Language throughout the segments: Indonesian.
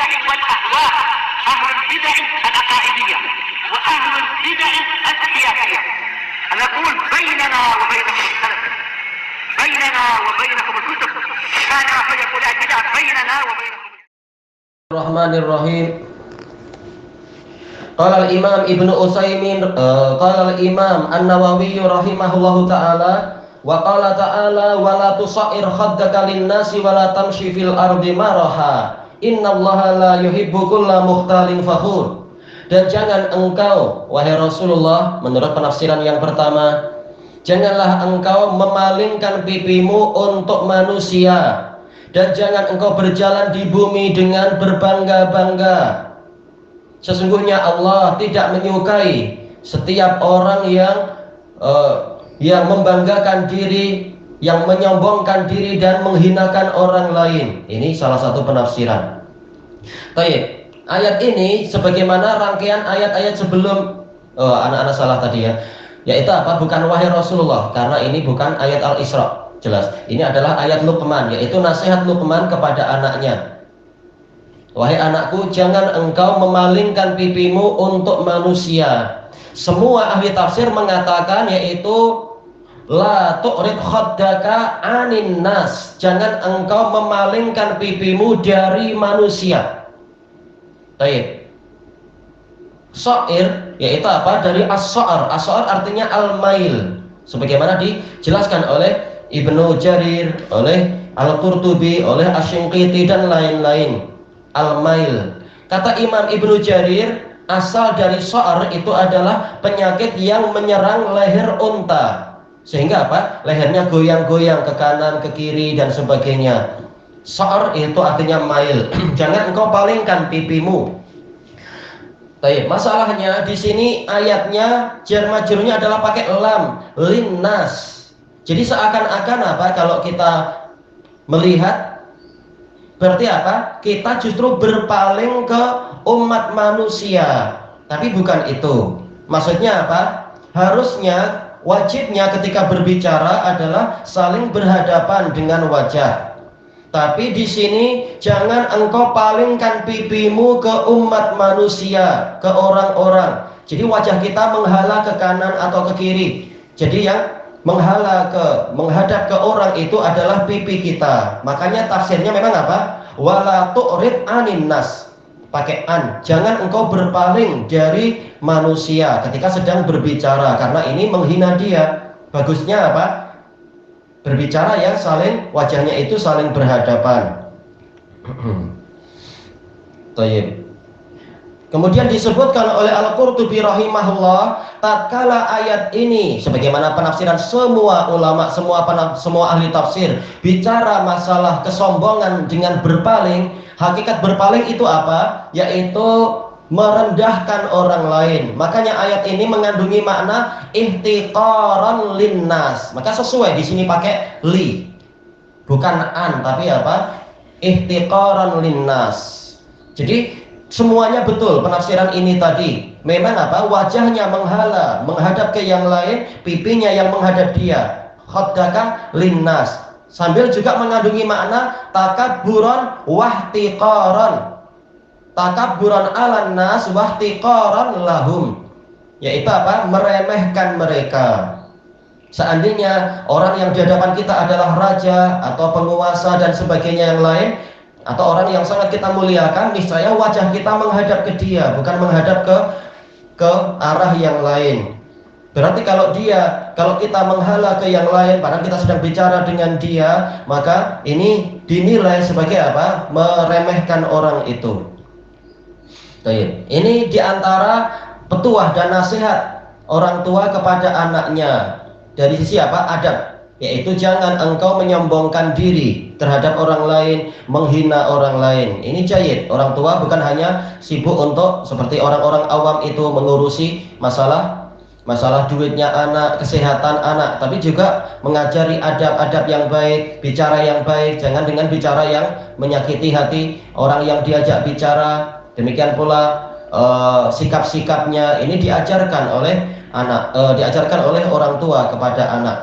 البدع والأهواء، أهل البدع العقائدية وأهل البدع السياسية. نقول بيننا وبينكم السلف، بيننا وبينكم الكتب، كان فيقول البدع بيننا وبينكم. الرحمن الرحيم. قال الإمام ابن Utsaimin قال الإمام النووي رحمه الله تعالى وقال تعالى ولا تصعر خدك للناس ولا تمشي في الأرض مرحا innallaha la yuhibbu kulla mukhtalin fakhur. Dan jangan engkau wahai Rasulullah, menurut penafsiran yang pertama, janganlah engkau memalingkan pipimu untuk manusia, dan jangan engkau berjalan di bumi dengan berbangga-bangga. Sesungguhnya Allah tidak menyukai setiap orang yang membanggakan diri, yang menyombongkan diri dan menghinakan orang lain. Ini salah satu penafsiran. Baik, ayat ini sebagaimana rangkaian ayat-ayat sebelum anak-anak salah tadi ya. Yaitu apa? Bukan wahai Rasulullah, karena ini bukan ayat Al-Isra. Jelas, ini adalah ayat Luqman, yaitu nasihat Luqman kepada anaknya. Wahai anakku, jangan engkau memalingkan pipimu untuk manusia. Semua ahli tafsir mengatakan yaitu la tu'rid khaddaka anin nas. Jangan engkau memalingkan pipimu dari manusia. Baik. Sa'ir yaitu apa? Dari as-sa'ar. As-sa'ar artinya al-mail. Sebagaimana dijelaskan oleh Ibnu Jarir, oleh Al-Qurtubi, oleh Asy-Shinqiti dan lain-lain. Al-mail. Kata Imam Ibnu Jarir, asal dari sa'ar itu adalah penyakit yang menyerang leher unta. Sehingga apa? Lehernya goyang-goyang ke kanan, ke kiri dan sebagainya. Sa'ar itu artinya mail. Jangan engkau palingkan pipimu. Baik, masalahnya di sini ayatnya jar majrurnya adalah pakai lam, linnas. Jadi seakan-akan apa? Kalau kita melihat berarti apa? Kita justru berpaling ke umat manusia. Tapi bukan itu. Maksudnya apa? Harusnya, wajibnya ketika berbicara adalah saling berhadapan dengan wajah. Tapi di sini jangan engkau palingkan pipimu ke umat manusia, ke orang-orang. Jadi wajah kita menghala ke kanan atau ke kiri. Jadi yang menghadap ke orang itu adalah pipi kita. Makanya tafsirnya memang apa? Wala tu'rid anin nas. Pakai an. Jangan engkau berpaling dari manusia ketika sedang berbicara, karena ini menghina dia. Bagusnya apa? Berbicara yang saling, wajahnya itu saling berhadapan. Tayyib. Kemudian disebutkan oleh Al-Qurtubi rahimahullah, tatkala ayat ini sebagaimana penafsiran semua ulama, semua ahli tafsir bicara masalah kesombongan dengan berpaling, hakikat berpaling itu apa? Yaitu merendahkan orang lain. Makanya ayat ini mengandungi makna ihtiqaran linnas. Maka sesuai di sini pakai li. Bukan an, tapi apa? Ihtiqaran linnas. Jadi semuanya betul penafsiran ini tadi. Memang apa? Wajahnya menghala, menghadap ke yang lain, pipinya yang menghadap dia. Khaddaka linnas. Sambil juga mengandungi makna takabburan wahtiqaran. Takabburan 'alan nas wahtiqaran lahum. Yaitu apa? Meremehkan mereka. Seandainya orang yang di hadapan kita adalah raja atau penguasa dan sebagainya yang lain, atau orang yang sangat kita muliakan, niscaya wajah kita menghadap ke dia, bukan menghadap ke arah yang lain. Berarti kalau kita menghala ke yang lain, padahal kita sedang bicara dengan dia, maka ini dinilai sebagai apa? Meremehkan orang itu. Ini diantara petuah dan nasihat orang tua kepada anaknya dari sisi apa? Adab, yaitu jangan engkau menyombongkan diri terhadap orang lain, menghina orang lain. Ini jayid. Orang tua bukan hanya sibuk untuk seperti orang-orang awam itu mengurusi masalah duitnya anak, kesehatan anak, tapi juga mengajari adab-adab yang baik, bicara yang baik, jangan dengan bicara yang menyakiti hati orang yang diajak bicara. Demikian pula sikap-sikapnya ini diajarkan oleh anak, diajarkan oleh orang tua kepada anak.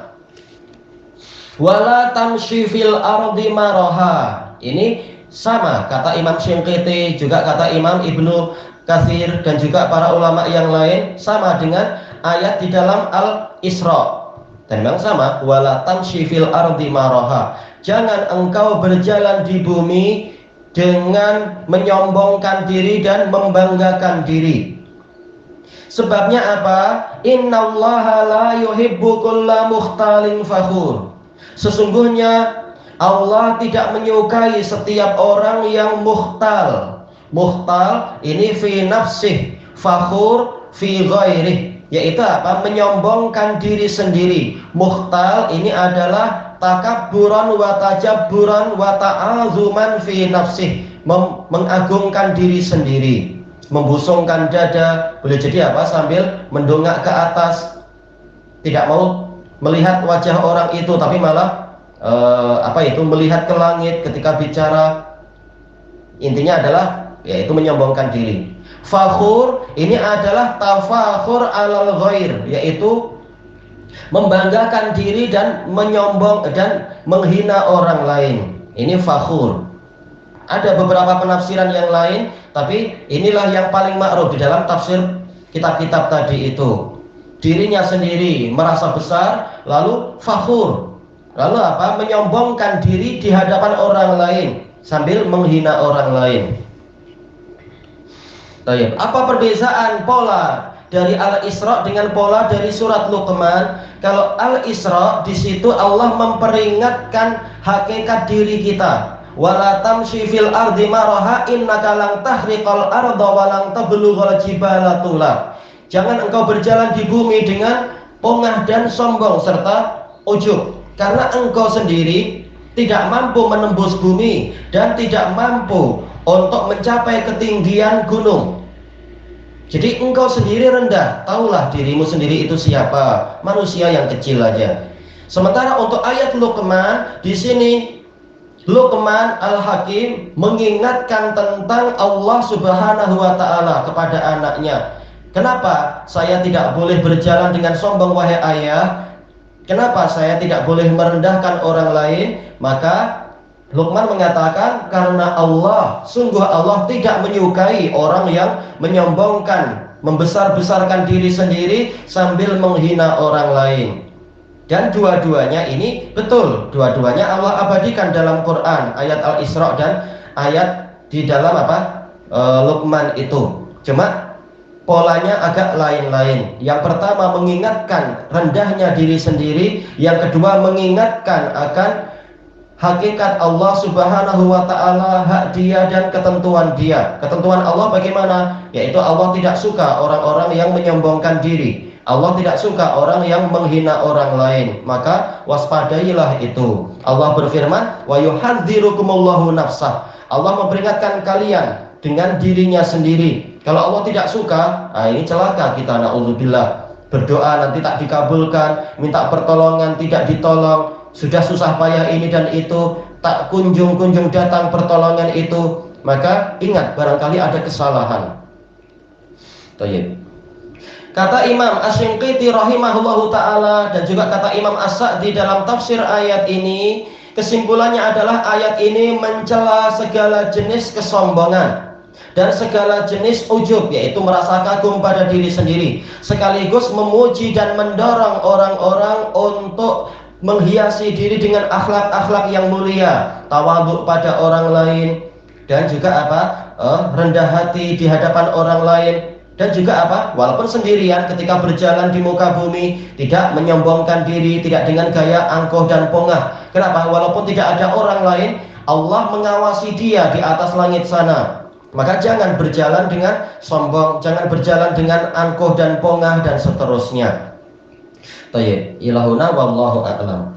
Wala tamshi fil ardi maraha. Ini Sama kata Imam Syinqiti, juga kata Imam Ibnu Katsir dan juga para ulama yang lain, sama dengan ayat di dalam Al-Isra. Dan memang sama, wala tamshi fil ardi maraha. Jangan engkau berjalan di bumi dengan menyombongkan diri dan membanggakan diri. Sebabnya apa? Innallaha la yuhibbu kulla mukhtalin fakhur. Sesungguhnya Allah tidak menyukai setiap orang yang mukhtal. Mukhtal ini fi nafsih, fakhur fi ghairih, yaitu apa? Menyombongkan diri sendiri. Mukhtal ini adalah takabburan wa tajabburan wa ta'azuman fi nafsih, mengagungkan diri sendiri, membusungkan dada, boleh jadi apa? Sambil mendongak ke atas, tidak mau melihat wajah orang itu, tapi malah melihat ke langit ketika bicara. Intinya adalah yaitu menyombongkan diri. Fakhur ini adalah tafakhur alal ghair, yaitu membanggakan diri dan menyombong dan menghina orang lain. Ini fakhur. Ada beberapa penafsiran yang lain, tapi inilah yang paling ma'ruf di dalam tafsir kitab-kitab tadi itu. Dirinya sendiri merasa besar, lalu fakhur. Lalu apa? Menyombongkan diri di hadapan orang lain sambil menghina orang lain. Baik, apa perbedaan pola dari Al-Isra dengan pola dari surat Luqman? Kalau Al-Isra di situ Allah memperingatkan hakikat diri kita. Wala tamshi fil ardi maraha innaka lan tahriqal arda wa lan tablughal jibala tula. Jangan engkau berjalan di bumi dengan pongah dan sombong serta ujub, karena engkau sendiri tidak mampu menembus bumi dan tidak mampu untuk mencapai ketinggian gunung. Jadi engkau sendiri rendah, tahulah dirimu sendiri itu siapa, manusia yang kecil aja. Sementara untuk ayat Luqman di sini, Luqman Al-Hakim mengingatkan tentang Allah Subhanahu wa taala kepada anaknya. Kenapa saya tidak boleh berjalan dengan sombong wahai ayah? Kenapa saya tidak boleh merendahkan orang lain? Maka Luqman mengatakan, karena Allah, sungguh Allah tidak menyukai orang yang menyombongkan, membesar-besarkan diri sendiri sambil menghina orang lain. Dan dua-duanya ini betul, dua-duanya Allah abadikan dalam Quran, ayat Al-Isra dan ayat di dalam Luqman itu. Cuma polanya agak lain-lain. Yang pertama mengingatkan rendahnya diri sendiri, yang kedua mengingatkan akan hakikat Allah Subhanahu wa taala, hak dia dan ketentuan dia. Ketentuan Allah bagaimana? Yaitu Allah tidak suka orang-orang yang menyombongkan diri. Allah tidak suka orang yang menghina orang lain. Maka waspadailah itu. Allah berfirman, "Wa yuhadzirukumullahu nafsah." Allah memperingatkan kalian dengan dirinya sendiri. Kalau Allah tidak suka, ini celaka kita, naudzubillah. Berdoa nanti tak dikabulkan, minta pertolongan tidak ditolong. Sudah susah payah ini dan itu, tak kunjung-kunjung datang pertolongan itu, maka ingat barangkali ada kesalahan. Baik. Kata Imam Asy-Syinqiti rahimahullahu taala dan juga kata Imam As-Sa'di dalam tafsir ayat ini, kesimpulannya adalah ayat ini mencela segala jenis kesombongan dan segala jenis ujub, yaitu merasa kagum pada diri sendiri, sekaligus memuji dan mendorong orang-orang untuk menghiasi diri dengan akhlak-akhlak yang mulia, tawadhu pada orang lain, dan juga rendah hati di hadapan orang lain, dan juga walaupun sendirian ketika berjalan di muka bumi tidak menyombongkan diri, tidak dengan gaya angkuh dan pongah. Kenapa? Walaupun tidak ada orang lain, Allah mengawasi dia di atas langit sana. Maka jangan berjalan dengan sombong, jangan berjalan dengan angkuh dan pongah dan seterusnya. Baik, ilahuna wallahu a'lam.